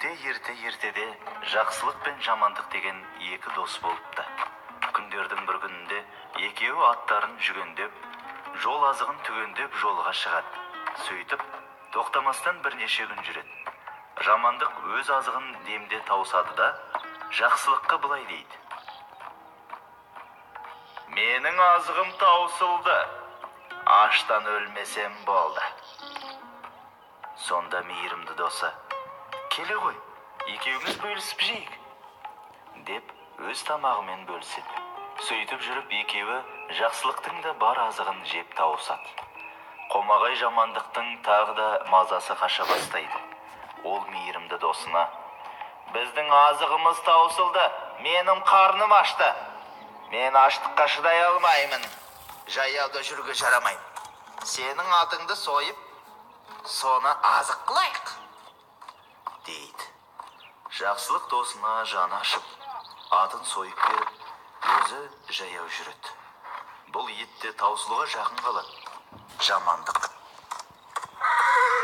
Ерте-ертеде жақсылық пен жамандық деген екі дос болыпты. Күндердің бір күнінде екеуі аттарын жүгендеп, жол азығын түгендеп жолға шығады. Сөйтіп, тоқтамастан бірнеше күн жүреді. Жамандық өз азығын демде тауысады да, жақсылыққа былай дейді: менің азығым таусылды, аштан өлмесем болды. Сонда мейірімді досы: келе ғой, екеуіміз бөлісіп жейік, деп өз тамағымен бөліседі. Сөйтіп жүріп, екеуі жақсылықтың да бар азығын жеп тауысады. Қомағай жамандықтың тағы да мазасы қаша бастайды. Ол мейірімді досына: біздің азығымыз таусылды, менің қарным ашты. Мен аштыққа шыдай алмаймын, жаяуда жүрге жарамаймын. Сенің атыңды сойып, соны азық қылайық, дейді. Жақсылық досына жаны ашып, атын сойып беріп, өзі жаяу жүреді. Бұл етте таусылуға жақын қалады. Жамандық: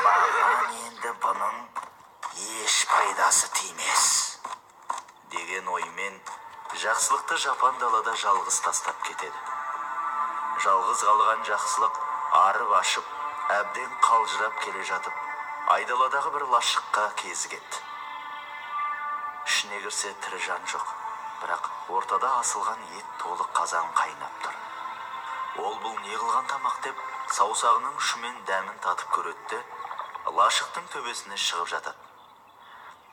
маған енді бұның еш пайдасы тимес, деген оймен жақсылықты жапан далада жалғыз тастап кетеді. Жалғыз қалған жақсылық арып ашып, әбден қалжырап келе жатып, айдаладағы бір лашыққа кезігеді. Ішіне кірсе тірі жан жоқ, бірақ ортада асылған ет толы қазан қайнап тұр. Ол бұл не қылған тамақ деп саусағының ұшымен дәмін татып көреді, лашықтың төбесіне шығып жатады.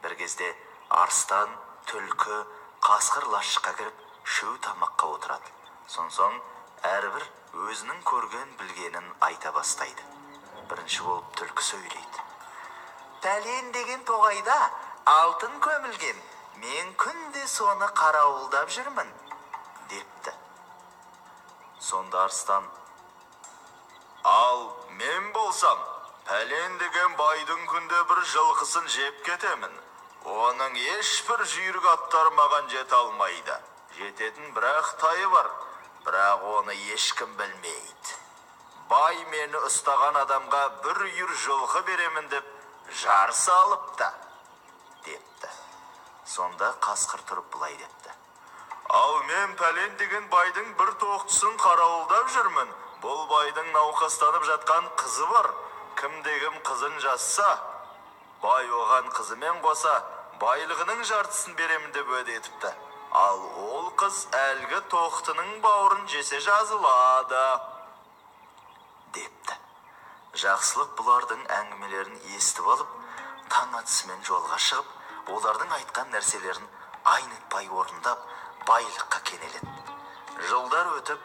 Бір кезде арыстан, түлкі, қасқыр лашыққа кіріп, шөу тамаққа отырады. Соң әрбір өзінің көрген білгенін айта бастайды. Бірінші болып түлкі сөйлейді: пәлен деген тоғайда алтын көмілген, мен күнде соны қарауылдап жүрмін, депті. Сонда арыстан: ал мен болсам, пәлен деген байдың күнде бір жылқысын жеп кетемін. Оның ешбір жүйрік аттар маған жете алмайды. Жететін бірақ тайы бар, бірақ оны ешкім білмейді. Бай мені ұстаған адамға бір үйір жылқы беремін деп жарыс алыпты, депті. Сонда қасқыр тұрып былай депті: ал мен пәлен деген байдың бір тоқтысын қарауылдап жүрмін. Бұл байдың науқастанып жатқан қызы бар. Кім-кім қызын жазса, бай оған қызымен қоса байлығының жартысын беремін деп уәде етіпті. Ал ол қыз әлгі тоқтының бауырын жесе жазылады, депті. Жақсылық бұлардың әңгімелерін естіп алып, таң атысымен жолға шығып, олардың айтқан нәрселерін айнытпай орындап, байлыққа кенеледі. Жылдар өтіп,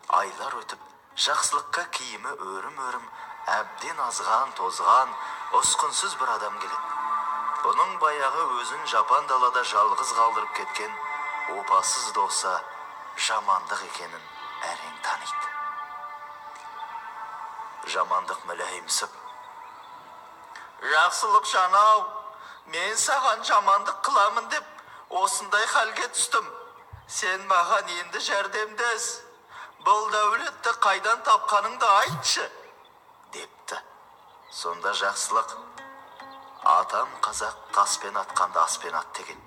айлар өтіп, жақсылыққа киімі өрім-өрім, әбден азған, тозған, ұсқынсыз бір адам келеді. Бұның баяғы өзін жапан далада жалғыз қалдырып кеткен опасыз досы жамандық екенін әрең таниды. Жамандық мүләйімсіп: жақсылық жанау, мен саған жамандық қыламын деп осындай халге түстім. Сен маған енді жәрдемдес. Бұл дәулетті қайдан тапқаныңды айтшы, депті. Сонда жақсылық: атам қазақ таспен атқанда аспен ат деген.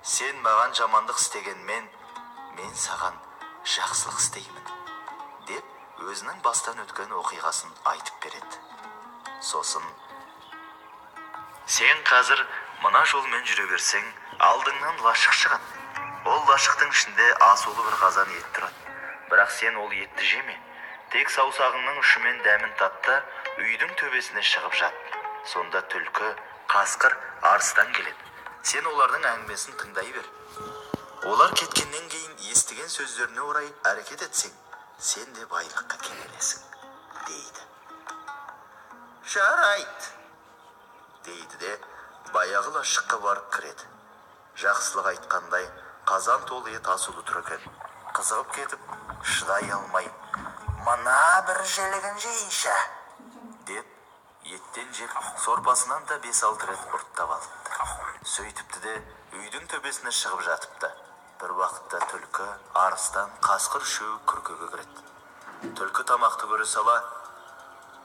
Сен маған жамандық істегенмен, мен саған жақсылық істеймін, деп өзінің бастан өткен оқиғасын айтып береді. Сосын: сен қазір мына жолмен жүре берсең, алдыңнан лашық шығады. Ол лашықтың ішінде асулы бір қазан ет тұрады. Бірақ сен ол етті жеме. Тек саусағыңның ұшымен дәмін татта, үйдің төбесіне шығып жат. Сонда түлкі, қасқыр, арыстан келеді. Сен олардың әңгімесін тыңдай бер. Олар кеткеннен кейін естіген сөздеріне орай әрекет етсең, сен де байлыққа кенелесің, дейді. Жарайды, дейді де баяғы лашыққа барып кіреді. Жақсылық айтқандай қазан толы ет асулы тұр екен. Қызығып кетіп, шыдай алмай: мына бір жілігін жейші, деп еттен жеп, сорпасынан да 5-6 рет ұрттап алыпты. Сөйтіпті де үйдің төбесіне шығып жатыпты. Бір уақытта түлкі, арыстан, қасқыр үшеуі күркеге кіреді. Түлкі тамақты көре сала: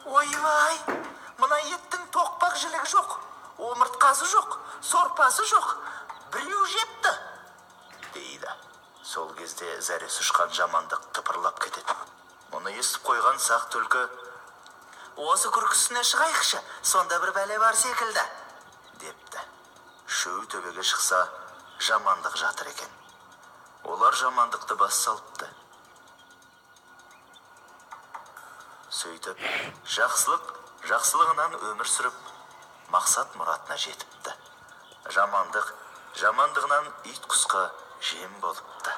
ойбай, мына еттің тоқпақ жілігі жоқ, омыртқасы жоқ, сорпа сапасы жоқ, біреу жепті, дейді. Сол кезде зәресі ұшқан жамандық тыпырлап кетеді. Мұны естіп қойған сақ түлкі: осы күркісіне шығайықшы, сонда бір бәле бар секілді, депті. Шөу төбеге шықса, жамандық жатыр екен. Олар жамандықты бас салыпты. Сөйтіп, жақсылығынан өмір сүріп, мақсат мұратына жетіпті. Жамандық жамандығынан ит құсқа жем болыпты.